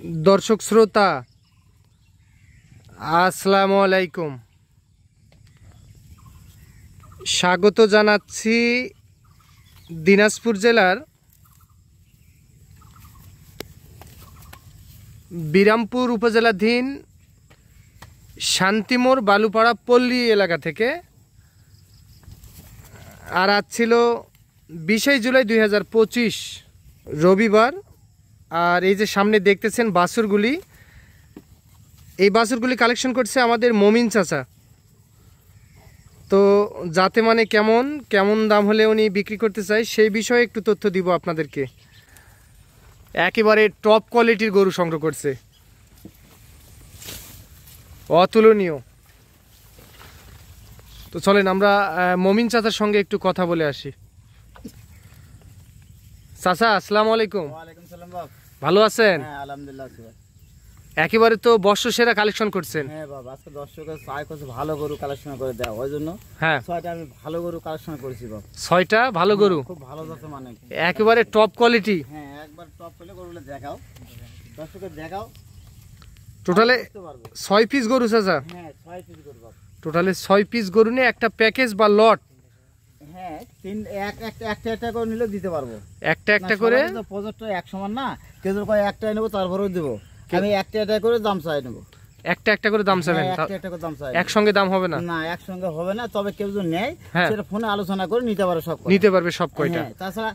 दर्शक श्रोता আসসালামু আলাইকুম স্বাগত জানাচ্ছি দিনাজপুর জেলার বিরামপুর উপজেলাধীন শান্তিমোড় বালুপাড়া পল্লী এলাকা থেকে। আর আজ ছিল 20 জুলাই 2025 রবিবার। আর এই যে সামনে দেখতেছেন বাছুরগুলি, এই বাছুরগুলি কালেকশন করছে আমাদের মমিন চাচা। তো যাতে মানে কেমন কেমন দাম হলে উনি বিক্রি করতে চায় সেই বিষয়ে একটু তথ্য দিব আপনাদেরকে। একেবারে টপ কোয়ালিটির গরু সংগ্রহ করছে, অতুলনীয়। তো চলেন আমরা মমিন চাচার সঙ্গে একটু কথা বলে আসি। চাচা আসসালামু আলাইকুম। ওয়ালাইকুম সালাম বাবা, ভালো আছেন? হ্যাঁ আলহামদুলিল্লাহ। একেবারে তো বর্ষসেরা কালেকশন করছেন। হ্যাঁ বাবা, আজকে দর্শকের চাই করছে ভালো গরু কালেকশন করে দেওয়া, ওই জন্য হ্যাঁ 6টা আমি ভালো গরু কালেকশন করেছি বাবা। 6টা ভালো গরু, খুব ভালো যাচ্ছে, মানে একেবারে টপ কোয়ালিটি। হ্যাঁ একবার টপ করলে গরুগুলো দেখাও, দর্শকের দেখাও। টোটালে 6 পিস গরু চাচা? হ্যাঁ 6 পিস গরু বাবা। টোটালে 6 পিস গরু নিয়ে একটা প্যাকেজ বা লট? হ্যাঁ একটা করে নিলে দিতে পারবো, একটা করে। প্রজেক্টটা এক সমান না, কেউ কয় একটাই নেবো তারপরেও দেবো, আমি একটা করে দাম চাই নেবো। একটা করে দাম চাবেন? একটা করে দাম চাই, একসঙ্গে দাম হবে না? না একসঙ্গে হবে না, তবে কেউ যদি নেয় সেটা ফোনে আলোচনা করে নিতে পারে, নিতে পারবে সব কয়টা। তাছাড়া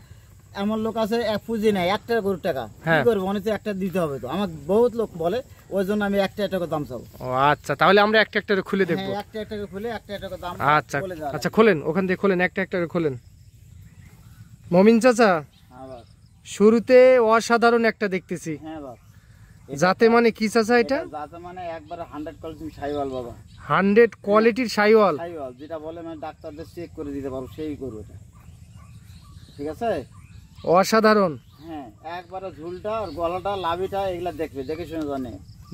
এমন লোক আছে এক পুঁজি নেয় একটা গরুর টাকা, কি করবো, অনেক একটা দিতে হবে। তো আমার বহুত লোক বলে, ওই জন্য আমি একটা করে দাম চাবো। ও আচ্ছা, তাহলে আমরা একটা করে খুলে দেখবো। একটা করে খুলে একটা করে দাম। আচ্ছা আচ্ছা খোলেন, ওখান থেকে খোলেন, একটা করে খোলেন। মমিন চাচা শুরুতে অসাধারণ একটা দেখতেছি। হ্যাঁ বাবা, যাতে মানে কি চাচা এটা? যাতে মানে একবারে 100 কোয়ালিটির শাইওয়াল বাবা। 100 কোয়ালিটির শাইওয়াল? শাইওয়াল যেটা বলে মানে ডাক্তারদের চেক করে দিতে পারবো, সেই করবো এটা, ঠিক আছে? অসাধারণ। হ্যাঁ একবারে ঝুলটা আর গলাটা লাভিটা এগুলা দেখবে, দেখে শুনে জানে,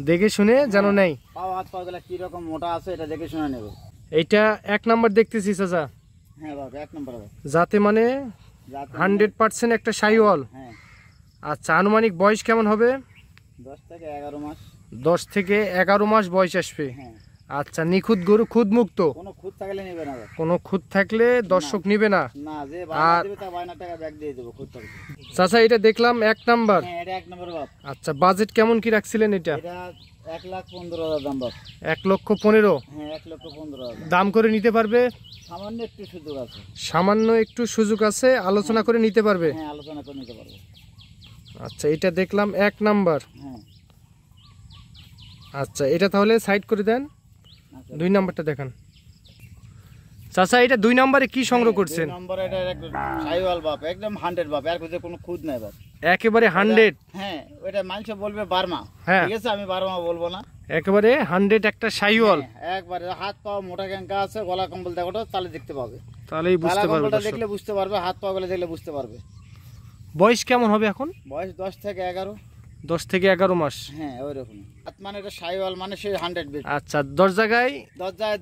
দেখে শুনে যেন নেই। পাও হাত পা গুলা কি রকম মোটা আছে এটা দেখে শুনে নেবে। এইটা 1 নাম্বার দেখতেছি চাচা। হ্যাঁ বাবা 1 নাম্বার বাবা, যাতে মানে 100% একটা শাইওয়াল। হ্যাঁ আচ্ছা, আনুমানিক বয়স কেমন হবে? 10 থেকে 11 মাস। 10 থেকে 11 মাস বয়স আসবে। হ্যাঁ আচ্ছা, নিখুঁত গরু, খুদ মুক্ত? কোনো খুঁত থাকলে নেবে না, কোনো খুঁত থাকলে দর্শক নিবে না। না, যে বায়না দিবে তার বায়না টাকা ব্যাক দিয়ে দেব খুঁত থাকলে। চাচা এটা দেখলাম 1 নাম্বার। হ্যাঁ এটা 1 নাম্বার বাপ। আচ্ছা, বাজেট কেমন কি রাখছিলেন এটা? এটা 1,15,000 দাম বাপ। 1,15,000? হ্যাঁ 1,15,000 দাম করে নিতে পারবে? সামান্য একটু সুযোগ আছে। সামান্য একটু সুযোগ আছে, আলোচনা করে নিতে পারবে? হ্যাঁ আলোচনা করে নিতে পারবে। আচ্ছা, এটা দেখলাম 1 নাম্বার। হ্যাঁ আচ্ছা, এটা তাহলে সাইড করে দেন। 2 নাম্বারটা দেখান। চাচা এটা 2 নাম্বারে কি সংগ্রহ করছেন? 2 নম্বরে এটা একদম শাইওয়াল বাপ, একদম 100 বাপ, এর ভিতরে কোনো খুঁত নাই বাপ, একেবারে 100? হ্যাঁ ওটা মানুষ বলবে বার্মা, ঠিক আছে, আমি বার্মা বলবো না, একেবারে 100 একটা শাইওয়াল। একবারে হাত পা মোটা ক্যাঙ্কা আছে, গলা কম্বল দেখো তাহলে দেখতে পাবে, তাহলেই বুঝতে পারবে, দেখলে বুঝতে পারবে, হাত পা গুলো দেখলে বুঝতে পারবে। বয়স কেমন হবে এখন? বয়স 10 থেকে 11। 10 থেকে 11 মাস? হ্যাঁ ওইরকম, মানে এটা শাইওয়াল মানে সেই 100 বিট। আচ্ছা, 10 জায়গায়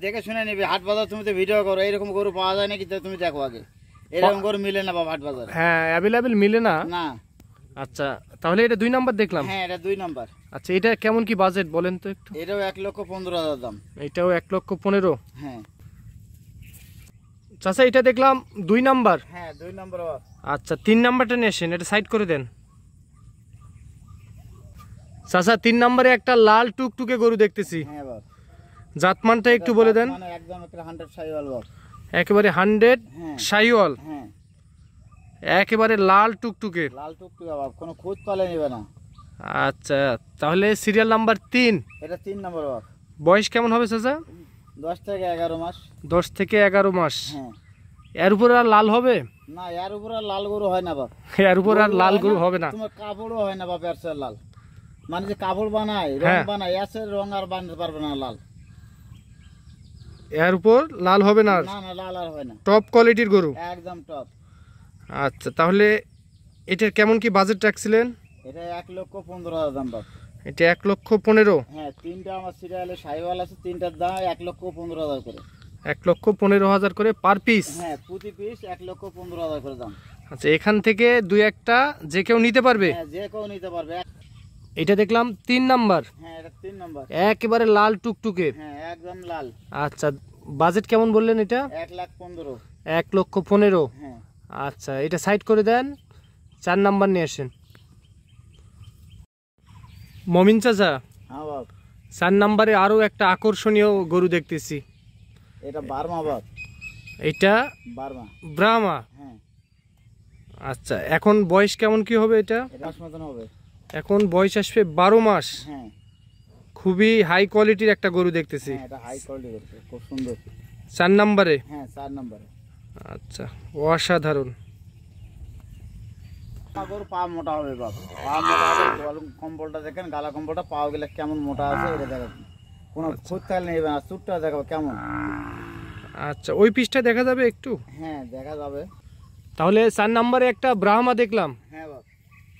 দেখে শুনে নিবি। হাট বাজার তুমি তো ভিডিও করো, এরকম গরু পাওয়া যায় নাকি তুমি দেখো আগে, এরকম গরু মিলে না বাবা হাট বাজারে। হ্যাঁ অ্যাভেলেবেল মিলে না। না। আচ্ছা, তাহলে এটা 2 নাম্বার দেখলাম। হ্যাঁ এটা 2 নাম্বার। আচ্ছা, এটা কেমন কি বাজেট বলেন তো একটু? এটাও 1,15,000 দাম। এটাও 1,15,000? হ্যাঁ চাচা এটা দেখলাম 2 নাম্বার। হ্যাঁ 2 নাম্বার। আচ্ছা, 3 নাম্বারটা নিয়ে আসেন, এটা সাইড করে দেন। চাচা 3 নাম্বারে একটা লাল টুকটুকে গরু দেখতেছি। হ্যাঁ বাবা, জাতমানটা একটু বলে দেন। মানে একদম একটা 100 শাইওয়াল বাবা, একেবারে 100 শাইওয়াল? হ্যাঁ একেবারে লাল টুকটুকে? লাল টুকটুকে বাবা, কোনো খুঁত পালে নেবে না। আচ্ছা, তাহলে সিরিয়াল নাম্বার 3। এটা 3 নাম্বার বাবা। বয়স কেমন হবে চাচা? 10 থেকে 11 মাস। 10 থেকে 11 মাস? হ্যাঁ। এর উপর আর লাল হবে না, এর উপর আর লাল গরু হয় না বাপ। এর উপর আর লাল গরু হবে না? তোমার কাপড়ও হয় না বাপ এর চেয়ে লাল, মানে যে কাপড় বানায় রং বানায়, এর রং আর বানাতে পারবে না লাল। এর উপর লাল হবে না? না না, লাল আর হয় না। টপ কোয়ালিটির গরু, একদম টপ। আচ্ছা, তাহলে এটার কেমন কি বাজেট রাখছিলেন? এটা 1,15,000 দাম বাপ। এটা 1,15,000? হ্যাঁ 3টা আমার সিরিয়ালে শাইওয়াল আছে, 3টার দাম 1,15,000 করে। 1,15,000 করে পার পিস? হ্যাঁ প্রতি পিস 1,15,000 করে দাম। আচ্ছা, এখান থেকে 2-1টা যে কেউ নিতে পারবে? হ্যাঁ যে কেউ নিতে পারবে। এটা দেখলাম 3 নাম্বার, হ্যাঁ এটা 3 নম্বর, একেবারে লাল টুকটুকে। হ্যাঁ একদম লাল। আচ্ছা, বাজেট কেমন বললেন এটা? 1,15,000। 1,15,000। হ্যাঁ আচ্ছা, এটা সাইড করে দেন, 4 নাম্বার নিয়ে আসেন। মমিন চাচা, হ্যাঁ বাপ, 4 নাম্বারে আরো একটা আকর্ষণীয় গরু দেখতেছি। এটা বার্মা বাপ, এটা বার্মা। ব্রাহ্মা। হ্যাঁ আচ্ছা, এখন বয়স কেমন কি হবে এটা? এটা মতন হবে। এখন বয়স আসবে 12 মাস। হ্যাঁ খুবই হাই কোয়ালিটির একটা গরু দেখতেছি। হ্যাঁ এটা হাই কোয়ালিটি করছে, খুব সুন্দর। 4 নাম্বারে। হ্যাঁ 4 নম্বরে। আচ্ছা, অসাধারণ। গরু পা মোটা হবে বাপ, পা মোটা হবে। কম্বলটা দেখেন, গালা কম্বলটা পাও গেলে কেমন মোটা আছে এটা দেখেন, কোনো খুঁত থাকলে নেবে না। চুটটা দেখাবো কেমন। আচ্ছা, ওই পিসটা দেখা যাবে একটু? হ্যাঁ দেখা যাবে। তাহলে 4 নাম্বারে একটা ব্রাহ্মা দেখলাম, হ্যাঁ বাপ,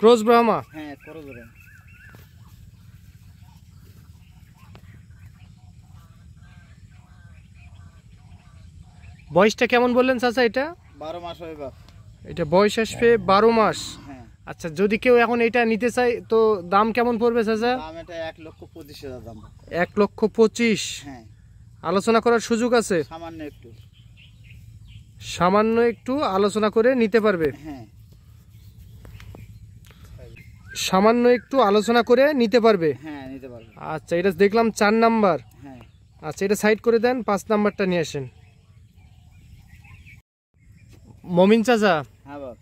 ক্রস ব্রাহ্মা। হ্যাঁ করে ধরে। বয়সটা কেমন বললেন চাচা এটা? 12 মাস হবে বাপ। এটা বয়স আসবে 12 মাস। হ্যাঁ আচ্ছা, যদি কেউ এখন এটা নিতে চায় তো দাম কেমন পড়বে চাচা? দাম এটা 1,25,000 দাম। 1,25,000। হ্যাঁ আলোচনা করার সুযোগ আছে? সামান্য একটু। সামান্য একটু আলোচনা করে নিতে পারবে? হ্যাঁ সামান্য একটু আলোচনা করে নিতে পারবে। হ্যাঁ নিতে পারবে। আচ্ছা, এটা দেখলাম 4 নাম্বার। হ্যাঁ আচ্ছা, এটা সাইড করে দেন, 5 নাম্বারটা নিয়ে আসেন। মমিন চাচা, হ্যাঁ বাপ।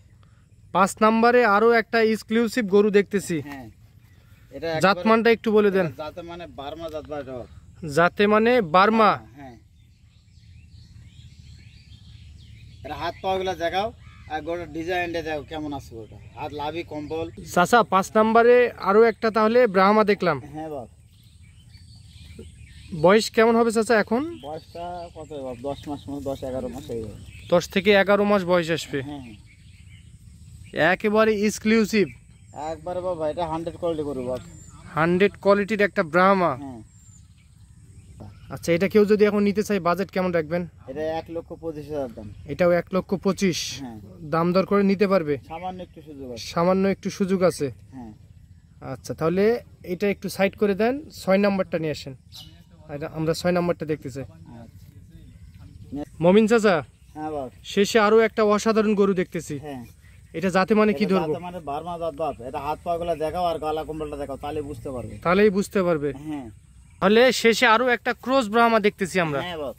5 নাম্বারে আরো একটা এক্সক্লুসিভ গরু দেখতেছি। হ্যাঁ এটা জাতমানটা একটু বলে দেন। যাতে মানে বার্মা জাত বা এটা। জাতে মানে বার্মা। হ্যাঁ এটা হাত পা গুলা দেখাও, আর গোটা ডিজাইনটা দেখো কেমন আছে ওটা। হাত লাভি কম্বল। চাচা, 5 নাম্বারে আরো একটা তাহলে ব্রাহ্মা দেখলাম। হ্যাঁ বাপ। বয়স কেমন হবে চাচা এখন? বয়সটা কত বাপ? 10 মাস মতো, 10-11 মাস হয়ে যাবে। 10 থেকে 11 মাস বয়স আসবে। হ্যাঁ একেবারে এক্সক্লুসিভ, একবারে বাবা, এটা 100 কোয়ালিটি করবো বাপ। 100 কোয়ালিটির একটা ব্রাহ্মা। হ্যাঁ আচ্ছা, এটা কেউ যদি এখন নিতে চায় বাজেট কেমন রাখবেন? এটা 1,25,000 দাম। এটাও 1,25,000। হ্যাঁ দাম দর করে নিতে পারবে? সামান্য একটু সুযোগ আছে। সামান্য একটু সুযোগ আছে। হ্যাঁ আচ্ছা, তাহলে এটা একটু সাইড করে দেন, 6 নাম্বারটা নিয়ে আসেন। আমরা 6 নাম্বারটা দেখতে চাই। আচ্ছা। মমিন চাচা, হ্যাঁ বাপ। শেষে আরো একটা অসাধারণ গরু দেখতেছি। হ্যাঁ এটা জাতে মানে কি এটা ধরবো? যাতে মানে বার্মা জাত বাপ। এটা হাত পা গুলা দেখাও আর গালা কম্বলটা দেখাও, তাহলে বুঝতে পারবে। তাহলেই বুঝতে পারবে। হ্যাঁ তাহলে শেষে আরো একটা ক্রস ব্রাহ্মা দেখতেছি আমরা, হ্যাঁ বাপ।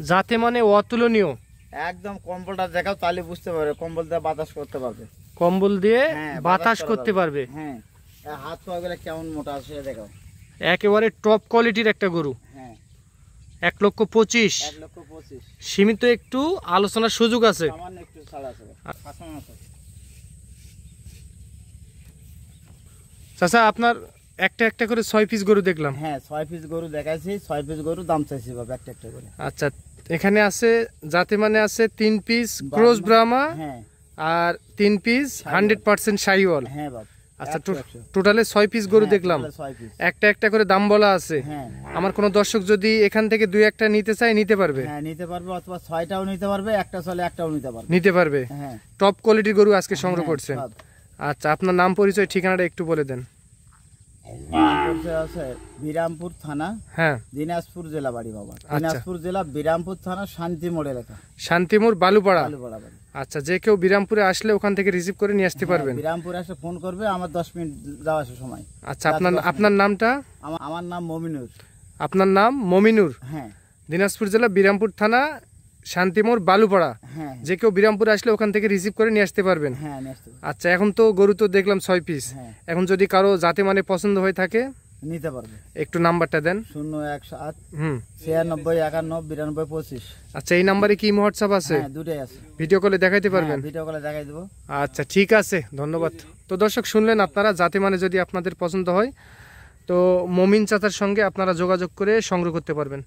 জাতে মানে অতুলনীয়। একদম কম্বলটা দেখাও, তাহলে বুঝতে পারবে। কম্বল দিয়ে বাতাস করতে পারবে। কম্বল দিয়ে হ্যাঁ, বাতাস করা করতে যাবে। পারবে। হ্যাঁ আর হাত পা গুলা কেমন মোটা আছে সেটা দেখাও। একেবারে টপ কোয়ালিটির একটা গরু। হ্যাঁ 1,25,000। 1,25,000। সীমিত একটু আলোচনার সুযোগ আছে। সামান্য একটু ছাড় আছে। সামান্য আছে। চাচা, আপনার একটা একটা করে 6 পিস গরু দেখলাম। হ্যাঁ 6 পিস গরু দেখাইছি, 6 পিস গরু দাম চাইছি বাবা একটা একটা করে। আচ্ছা, এখানে আছে জাতে মানে আছে 3 পিস ক্রস ব্রাহ্মা হ্যাঁ আর 3 পিস 100% শাহিওয়াল। হ্যাঁ বাবা। আচ্ছা, টোটালে 6 পিস গরু দেখলাম। 6 পিস। একটা একটা করে দাম বলা আছে। হ্যাঁ আমার কোনো দর্শক যদি এখান থেকে 2-1টা নিতে চায় নিতে পারবে? হ্যাঁ নিতে পারবে, অথবা 6টাও নিতে পারবে, একটা চলে একটাও নিতে পারবে। নিতে পারবে। হ্যাঁ টপ কোয়ালিটির গরু আজকে সংগ্রহ হ্যাঁ, করছেন। সব। আচ্ছা, আপনার নাম পরিচয় ঠিকানাটা একটু বলে দেন। পরিচয় আছে বিরামপুর থানা, হ্যাঁ, দিনাজপুর জেলা বাড়ি বাবা। দিনাজপুর জেলা বিরামপুর থানা শান্তি মোড়ে লেখা, শান্তিমুর বালুপাড়া। বালুপাড়া বাড়ি। আচ্ছা, যে কেউ বিরামপুরে আসলে ওখান থেকে রিসিভ করে নিয়ে আসতে পারবেন? বিরামপুর এসে ফোন করবে, আমার 10 মিনিট যাওয়া আসে সময়। আচ্ছা, আপনার নামটা? আমার নাম মমিনুর। আপনার নাম মমিনুর। হ্যাঁ দিনাজপুর জেলা বিরামপুর থানা শান্তিমোড় বালুপাড়া। হ্যাঁ যে কেউ বিরামপুরে আসলে ওখান থেকে রিসিভ করে নিয়ে আসতে পারবেন? হ্যাঁ নিয়ে আসতে পারবে। আচ্ছা, এখন তো গরু তো দেখলাম 6 পিস। হ্যাঁ এখন যদি কারো জাতে মানে পছন্দ হয়ে থাকে নিতে পারবে। একটু নাম্বারটা দেন। 017 হুম 96 51 92 25। আচ্ছা, এই নাম্বারে কি হোয়াটসঅ্যাপ আছে? হ্যাঁ দুটোই আছে। ভিডিও কলে দেখাইতে পারবেন? ভিডিও কলে দেখাই দেবো। আচ্ছা, ঠিক আছে, ধন্যবাদ। তো দর্শক শুনলেন আপনারা, জাতে মানে যদি আপনাদের পছন্দ হয় তো মমিন চাচার সঙ্গে আপনারা যোগাযোগ করে সংগ্রহ করতে পারবেন।